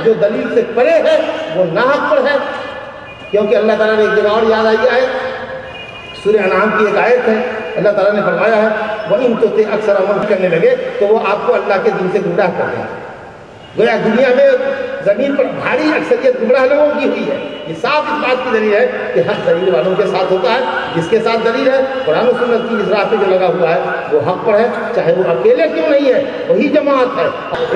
جو دلیل سے پرے ہے وہ ناحق پر ہے، کیونکہ اللہ تعالیٰ نے ایک جگہ اور یاد آئی ہے، سورہ انعام کی ایک آیت ہے، اللہ تعالیٰ نے فرمایا ہے وَإِن تُطِعْ أَكْثَرَ مَنْ کرنے لگے تو وہ آپ کو اللہ کے دین سے گمراہ کر دیں گے۔ گویا دنیا میں زمین پر بھاری اکثریت گمراہ لوگوں کی ہوئی ہے۔ یہ صاف اس بات کی دلیل ہے کہ حق دلیل والوں کے ساتھ ہوتا ہے، جس کے ساتھ دلیل ہے قرآن و سنت کی اس راہ پہ جو لگا ہوا ہے وہ حق پر ہے، چاہے وہ اکیلے کیوں نہیں ہے، وہی جماعت ہے۔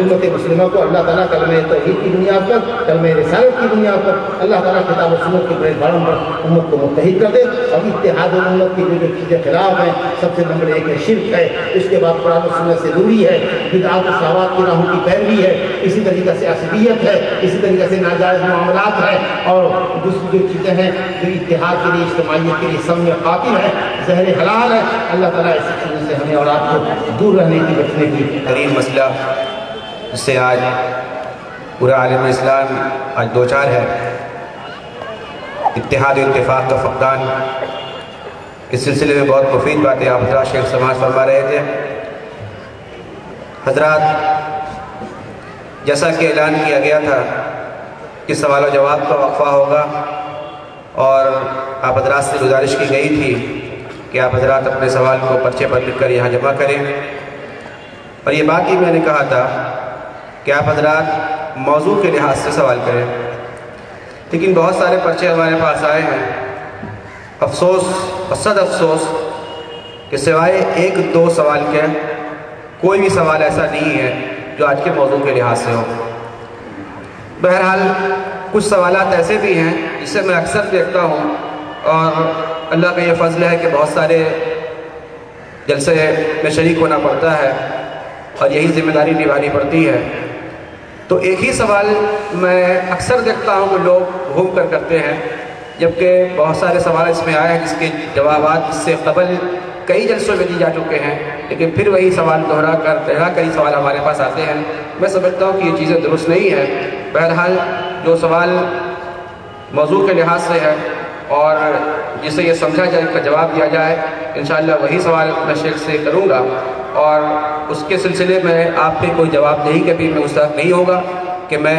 امت مسلمہ کو اللہ تعالیٰ کلمہ توحید کی بنیاد پر، کلمہ رسالت کی بنیاد پر اللہ تعالیٰ کتاب و سنت کے پلیٹ فارم پر امت کو متحد کر دے، اور اتحاد امت کی جو چیزیں خلاف ہیں، سب سے نمبر 1 ہے شرک ہے، اس کے بعد قرآن و سنت سے دوری ہے، بدعات و شہوات کی راہوں کی پیروی ہے، اسی طریقے سے عصبیت ہے، اسی طریقے سے ناجائز معاملات ہے، اور دوسری جو چیزیں ہیں جو اتحاد کے لیے، اجتماعیت کے لیے سم میں قاتل ہے، زہر حلال ہے۔ اللہ تعالیٰ ایسی چیزوں سے ہمیں اور آپ کو دور رہنے کی، بچنے کی ترین مسئلہ جس سے آج پورا عالم اسلام آج دوچار ہے، اتحاد و اتفاق کا فقدان۔ اس سلسلے میں بہت مفید باتیں آپ حضرات شیخ سماج فرما رہے تھے۔ حضرات، جیسا کہ اعلان کیا گیا تھا کہ سوال و جواب کا وقفہ ہوگا، اور آپ حضرات سے گزارش کی گئی تھی کہ آپ حضرات اپنے سوال کو پرچے پر لکھ کر یہاں جمع کریں، اور یہ بات ہی میں نے کہا تھا کہ آپ حضرات موضوع کے لحاظ سے سوال کریں، لیکن بہت سارے پرچے ہمارے پاس آئے ہیں۔ افسوس اور صد افسوس کہ سوائے 1-2 سوال کے کوئی بھی سوال ایسا نہیں ہے جو آج کے موضوع کے لحاظ سے ہو۔ بہرحال کچھ سوالات ایسے بھی ہیں جسے میں اکثر دیکھتا ہوں، اور اللہ کا یہ فضل ہے کہ بہت سارے جلسے میں شریک ہونا پڑتا ہے اور یہی ذمہ داری نبھانی پڑتی ہے، تو ایک ہی سوال میں اکثر دیکھتا ہوں کہ لوگ گھوم کر کرتے ہیں، جبکہ بہت سارے سوال اس میں آئے ہیں جس کے جوابات اس سے قبل کئی جلسوں میں دی جا چکے ہیں، لیکن پھر وہی سوال دہرا کر ہی سوال ہمارے پاس آتے ہیں۔ میں سمجھتا ہوں کہ یہ چیزیں درست نہیں ہیں۔ بہرحال جو سوال موضوع کے لحاظ سے ہے اور جسے یہ سمجھا جائے اس کا جواب دیا جائے، انشاءاللہ وہی سوال میں شیخ سے کروں گا، اور اس کے سلسلے میں آپ پہ کوئی جواب دہی کے بھی میں مستحق نہیں ہوگا کہ میں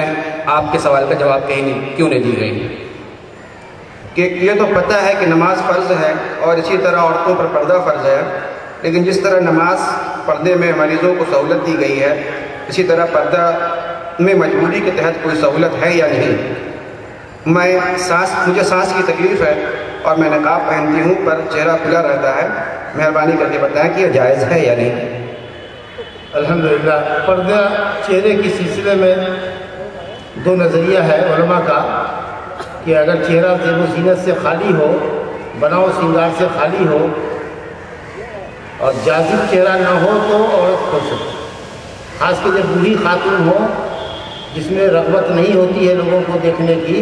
آپ کے سوال کا جواب کیوں نہیں دی گئی۔ کہ یہ تو پتہ ہے کہ نماز فرض ہے، اور اسی طرح عورتوں پر پردہ فرض ہے، لیکن جس طرح نماز پردے میں مریضوں کو سہولت دی گئی ہے، اسی طرح پردہ میں مجبوری کے تحت کوئی سہولت ہے یا نہیں؟ مجھے سانس کی تکلیف ہے اور میں نقاب پہنتی ہوں پر چہرہ کھلا رہتا ہے، مہربانی کر کے بتائیں کہ یہ جائز ہے یا نہیں؟ الحمدللہ، پردہ چہرے کے سلسلے میں 2 نظریہ ہے علماء کا، کہ اگر چہرہ زیب و زینت سے خالی ہو، بناؤ سنگار سے خالی ہو، اور جاذب چہرہ نہ ہو تو عورت کھول سکتی، خاص کر جب بوڑھی خاتون ہو جس میں رغبت نہیں ہوتی ہے لوگوں کو دیکھنے کی،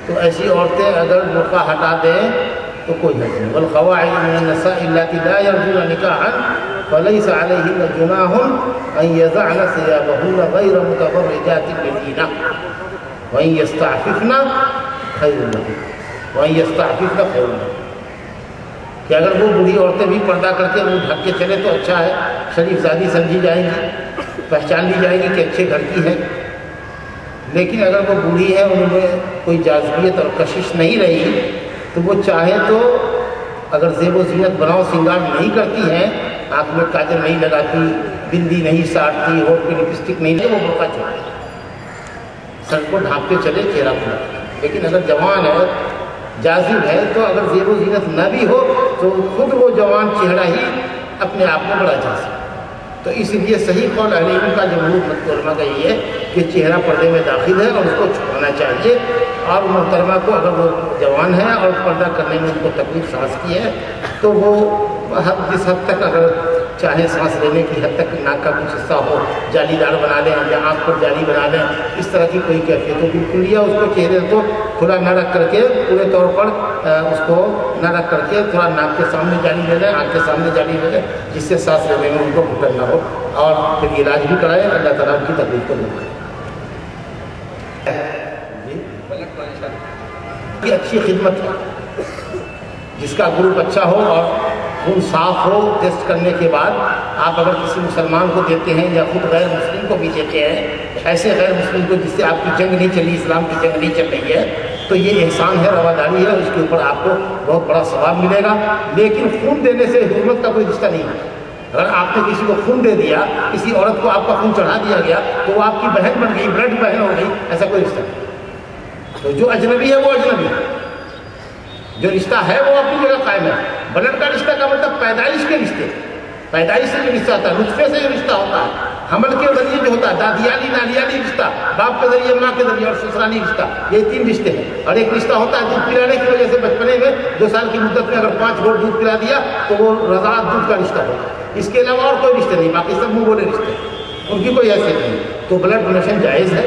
تو ایسی عورتیں اگر برقع ہٹا دیں تو کوئی حرج نہیں۔ والقواعد من النساء اللاتي لا يرجون نکاحا فليس عليهن جناح ان يضعن ثيابهن غير متبرجات بزينة وان يستعففن خیر لہن وان يستعففن خیر لہن، کہ اگر وہ بوڑھی عورتیں بھی پردہ کر کے وہ ڈھک کے چلے تو اچھا ہے، شریف زادی سمجھی جائیں گی، پہچان لی جائے گی کہ اچھے گھر کی ہے۔ لیکن اگر وہ بوڑھی ہے، ان میں کوئی جاذبیت اور کشش نہیں رہی، تو وہ چاہے تو اگر زیب و زینت بناؤ سنگار نہیں کرتی ہیں، آنکھ میں کاجل نہیں لگاتی، بندی نہیں ساٹتی، ہونٹ پہ لپسٹک نہیں لگاتی، وہ برقع چلے، سر کو ڈھانپ کے چلے، چہرہ کھلا۔ لیکن اگر جوان ہے، جاذب ہے، تو اگر زیب و زینت نہ بھی ہو تو خود وہ جوان چہرہ ہی اپنے آپ میں بڑا جاذب۔ تو اس لیے صحیح قول اہل علم کا، جمہور علماء کا یہ ہے کہ چہرہ پردے میں داخل ہے اور اس کو چھپانا چاہیے، اور محترمہ کو اگر وہ جوان ہے اور پردہ کرنے میں ان کو تکلیف سانس کی ہے تو وہ جس حد تک اگر چاہے سانس لینے کی حد تک ناک کا کچھ حصہ ہو جالی دار بنا لیں یا آنکھ پر جالی بنا لیں، اس طرح کی کوئی کیفیت ہو بالکل، یا اس کو چہرے کو کھلا نہ رکھ کر کے پورے طور پر اس کو نہ رکھ کر کے تھوڑا ناک کے سامنے جالی لے لیں، آنکھ کے سامنے جالی لے لیں، جس سے سانس لینے میں ان کو گھٹن نہ ہو، اور پھر علاج بھی کرائے، اللہ تعالیٰ کی تکلیف کو دور کرے۔ یہ اچھی خدمت ہے، جس کا گروپ اچھا ہو اور خون صاف ہو ٹیسٹ کرنے کے بعد آپ اگر کسی مسلمان کو دیتے ہیں یا خود غیر مسلم کو بھی دیتے ہیں، ایسے غیر مسلم کو جس سے آپ کی جنگ نہیں چلی، اسلام کی جنگ نہیں چل رہی ہے، تو یہ احسان ہے، رواداری ہے، اس کے اوپر آپ کو بہت بڑا ثواب ملے گا۔ لیکن خون دینے سے حکومت کا کوئی رشتہ نہیں ہے۔ اگر آپ نے کسی کو خون دے دیا، کسی عورت کو آپ کا خون چڑھا دیا گیا تو وہ آپ کی بہن بن گئی، بلڈ بہن ہو گئی، ایسا کوئی رشتہ نہیں۔ تو جو اجنبی ہے وہ اجنبی ہے، جو رشتہ ہے وہ اپنی جگہ قائم ہے۔ بلڈ کا رشتہ کا مطلب پیدائش کے رشتے، پیدائش سے جو رشتہ ہوتا ہے، نطفے سے جو رشتہ ہوتا ہے، حمل کے ذریعے جو ہوتا ہے، دادیالی نانیالی رشتہ، باپ کے ذریعے ماں کے ذریعے، اور سسرالی رشتہ، یہ 3 رشتے ہیں۔ اور ایک رشتہ ہوتا ہے دودھ پلانے کی وجہ سے، بچپنے میں 2 سال کی مدت میں اگر 5 گھونٹ دودھ پلا دیا تو وہ رضاعت دودھ کا رشتہ ہوتا ہے۔ اس کے علاوہ اور کوئی رشتے نہیں، باقی سب منہ بولے رشتے، ان کی کوئی حیثیت نہیں۔ تو بلڈ ڈونیشن جائز ہے،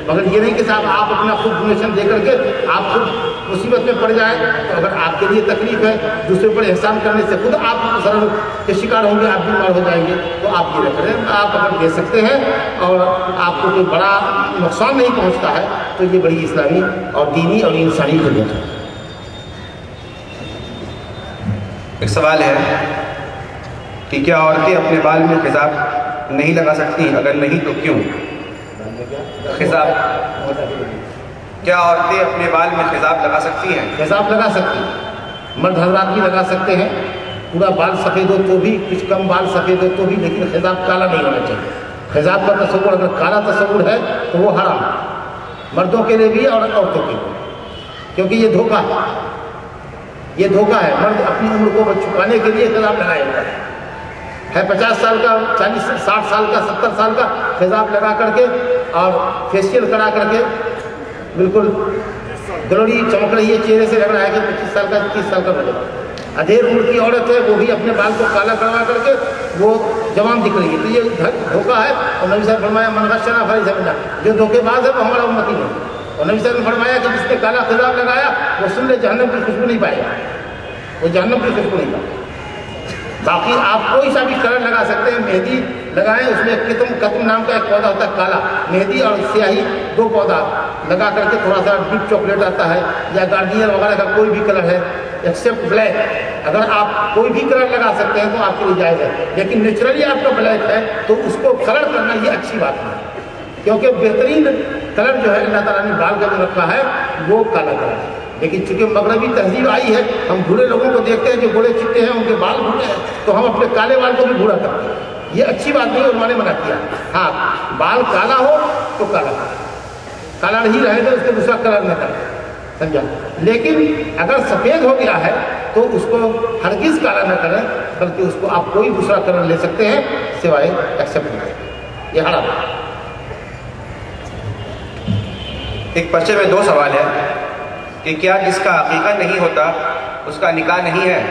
مگر یہ نہیں کہ صاحب آپ اپنا خود ڈونیشن دے کر کے آپ خود مصیبت میں پڑ جائیں۔ تو اگر آپ کے لیے تکلیف ہے، دوسرے پر احسان کرنے سے خود آپ ضرر کے شکار ہوں گے، آپ بیمار ہو جائیں گے، تو آپ یہ نہ کریں۔ آپ اگر دے سکتے ہیں اور آپ کو کوئی بڑا نقصان نہیں پہنچتا ہے تو یہ بڑی اسلامی اور دینی اور انسانی خدمت ہے۔ ایک سوال ہے کہ کیا عورتیں اپنے بال میں خضاب نہیں لگا سکتی؟ اگر نہیں تو کیوں؟ خضاب، کیا عورتیں اپنے بال میں خضاب لگا سکتی ہیں؟ خضاب لگا سکتی ہیں، مرد حضرات بھی لگا سکتے ہیں، پورا بال سفید ہو تو بھی، کچھ کم بال سفید ہو تو بھی، لیکن خضاب کالا نہیں ہونا چاہیے۔ خضاب کا تصور اگر کالا تصور ہے تو وہ حرام ہے، مردوں کے لیے بھی اور عورتوں کے لیے، کیونکہ یہ دھوکہ ہے، یہ دھوکہ ہے۔ مرد اپنی عمر کو چھپانے کے لیے خضاب لگائے ہوا ہے 50 سال کا، 40 60 سال کا، 70 سال کا خضاب لگا کر کے اور فیشیل کرا کر کے بالکل گلوڑی چمک رہی ہے، چہرے سے لگ رہا ہے کہ 25 سال کا، 30 سال کا بنے گا۔ ادھیر عمر کی عورت ہے، وہ بھی اپنے بال کو کالا کروا کر کے وہ جوان دکھ رہی ہے، تو یہ دھوکہ ہے۔ اور نبی صاحب نے فرمایا من غشنا فلیس منا، جو دھوکے باز ہے وہ ہمارا امتی نہیں۔ اور نبی صاحب نے فرمایا کہ جس نے کالا خضاب لگایا وہ سن جہنم کی خوشبو نہیں پائے گا، وہ جہنم کی خوشبو نہیں پائے گا۔ باقی آپ کوئی سا بھی کلر لگا سکتے ہیں، مہندی لگائیں، اس میں قطم نام کا ایک پودا ہوتا ہے کالا، مہندی اور سیاہی 2 پودا لگا کر کے، تھوڑا سا ڈیپ چاکلیٹ آتا ہے یا گارڈین وغیرہ کا کوئی بھی کلر ہے ایکسیپٹ بلیک، اگر آپ کوئی بھی کلر لگا سکتے ہیں تو آپ کے لیے جائز ہے۔ لیکن نیچرلی آپ کا بلیک ہے تو اس کو کلر کرنا یہ اچھی بات ہے، کیونکہ بہترین کلر جو ہے اللہ تعالیٰ نے بال کا جو رکھا ہے وہ کالا کلر ہے۔ لیکن چونکہ مغربی تہذیب آئی ہے، ہم بوڑھے لوگوں کو دیکھتے ہیں جو بوڑھے چٹے ہیں، ان کے بال بھورے ہیں، تو ہم اپنے کالے بال کو بھی بھورا کرتے ہیں، یہ اچھی بات نہیں، علماء نے منع کیا۔ ہاں، بال کالا ہو تو کالا نہیں رہے تو اس کو دوسرا کلر نہ کریں، سمجھا۔ لیکن اگر سفید ہو گیا ہے تو اس کو ہرگز کالا نہ کریں، بلکہ اس کو آپ کوئی دوسرا کلر لے سکتے ہیں سوائے ایکسیپٹ کریں، یہ حرام ہے۔ ایک پرچے میں 2 سوال ہے کہ کیا جس کا عقیقہ نہیں ہوتا اس کا نکاح نہیں ہے؟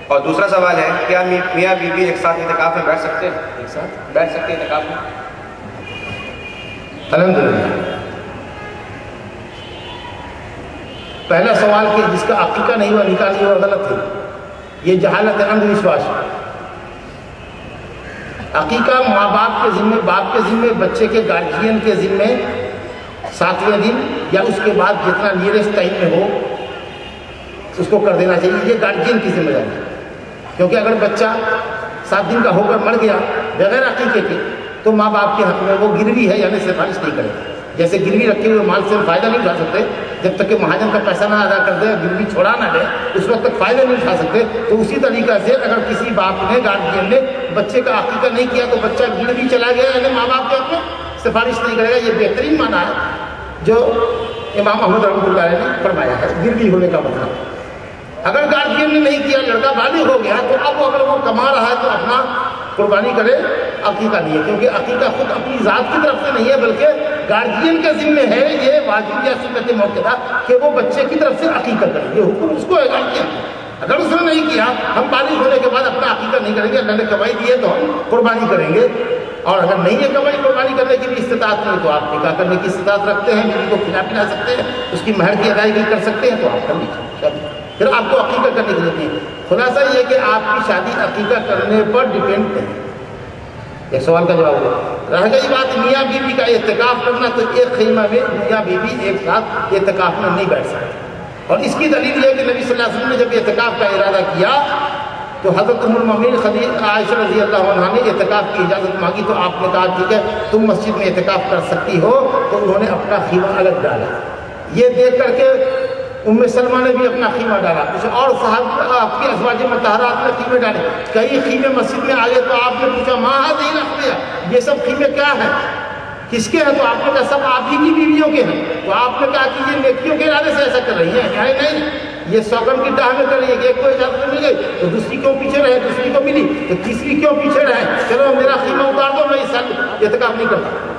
اور دوسرا سوال ہے کیا میاں بیوی ایک ساتھ اعتکاف میں بیٹھ سکتے ہیں؟ ایک ساتھ بیٹھ سکتے ہیں اعتکاف میں؟ الحمدللہ، پہلا سوال کہ جس کا عقیقہ نہیں ہوا، نکاح نہیں ہوا، غلط ہے، یہ جہالت ہے، اندھ وشواس ہے۔ عقیقہ ماں باپ کے ذمے، باپ کے ذمے، بچے کے گارجین کے ذمے 7ویں دن یا اس کے بعد جتنا نیئرسٹ ٹائم میں ہو اس کو کر دینا چاہیے، یہ گارجین کی ذمہ داری ہے۔ کیونکہ اگر بچہ 7 دن کا ہو کر مر گیا بغیر عقیقے کے تو ماں باپ کے حق میں وہ گروی ہے، یعنی سفارش نہیں کرے۔ جیسے گروی رکھے ہوئے مال سے ہم فائدہ نہیں اٹھا سکتے جب تک کہ مہاجن کا پیسہ نہ ادا کر دے، گروی چھوڑا نہ دے، اس وقت تک فائدہ نہیں اٹھا سکتے۔ تو اسی طریقہ سے اگر کسی باپ نے، گارجین نے بچے کا عقیقہ نہیں کیا تو بچہ گروی چلا گیا، یعنی ماں باپ کے حق میں سفارش نہیں کرے گا۔ یہ بہترین معنی ہے جو امام احمد رحمۃ اللہ علیہ نے فرمایا ہے گروی ہونے کا مطلب۔ اگر گارجین نے نہیں کیا، لڑکا بالغ ہو گیا، تو اب اگر وہ کما رہا ہے تو اپنا قربانی کرے، عقیقہ نہیں ہے، کیونکہ عقیقہ خود اپنی ذات کی طرف سے نہیں ہے بلکہ گارجین کے ذمہ ہے، یہ واجب یا سنت موقع کہ وہ بچے کی طرف سے عقیقہ کرے، یہ حکم اس کو ہے گارجین۔ اگر اس نے نہیں کیا، ہم بالغ ہونے کے بعد اپنا عقیقہ نہیں کریں گے، اللہ نے کمائی دی ہے تو ہم قربانی کریں گے، اور اگر نہیں ہے کمائی قربانی کرنے کی بھی استطاعت نہیں تو آپ نکاح کرنے کی استطاعت رکھتے ہیں، بیوی کو کھلا پلا سکتے ہیں، اس کی مہر کی ادائیگی کر سکتے ہیں تو آپ کر لیجیے، پھر آپ کو عقیقہ کرنے کی ضرورت نہیں۔ خلاصہ یہ کہ آپ کی شادی عقیقہ کرنے پر ڈیپینڈ کرے۔ ایک سوال کا جواب ہوا۔ رہ گئی بات میاں بیوی کا اعتکاف کرنا، تو ایک خیمہ میں میاں بیوی ایک ساتھ اعتکاف میں نہیں بیٹھ سکتے، اور اس کی دلیل یہ ہے کہ نبی صلی اللہ علیہ وسلم نے جب اعتکاف کا ارادہ کیا تو حضرت ام المؤمنین عائشہ رضی اللہ عنہا نے اعتکاف کی اجازت مانگی تو آپ نے کہا ٹھیک ہے تم مسجد میں اعتکاف کر سکتی ہو، تو انہوں نے اپنا خیمہ الگ ڈالا۔ یہ دیکھ کر کے ام سلمہ نے بھی اپنا خیمہ ڈالا، کچھ اور صحابہ آپ کی ازواج مطہرات نے خیمے ڈالے، کئی خیمے مسجد میں آ گئے تو آپ نے پوچھا ما هذه الاخبیہ، یہ سب خیمے کیا ہیں، کس کے ہیں؟ تو آپ نے کہا سب آپ ہی کی بیویوں کے ہیں۔ تو آپ نے کہا کہ یہ نیکیوں کے ارادے سے ایسا کر رہی ہیں؟ کہا نہیں، یہ سوگن کی ڈاہ میں کر رہی ہے کہ ایک کو اجازت مل گئی تو دوسری کیوں پیچھے رہے، دوسری کو ملی تو تیسری کیوں پیچھے رہے، چلو میرا خیمہ اتار دو، میں اس سال اعتکاف نہیں کرتا۔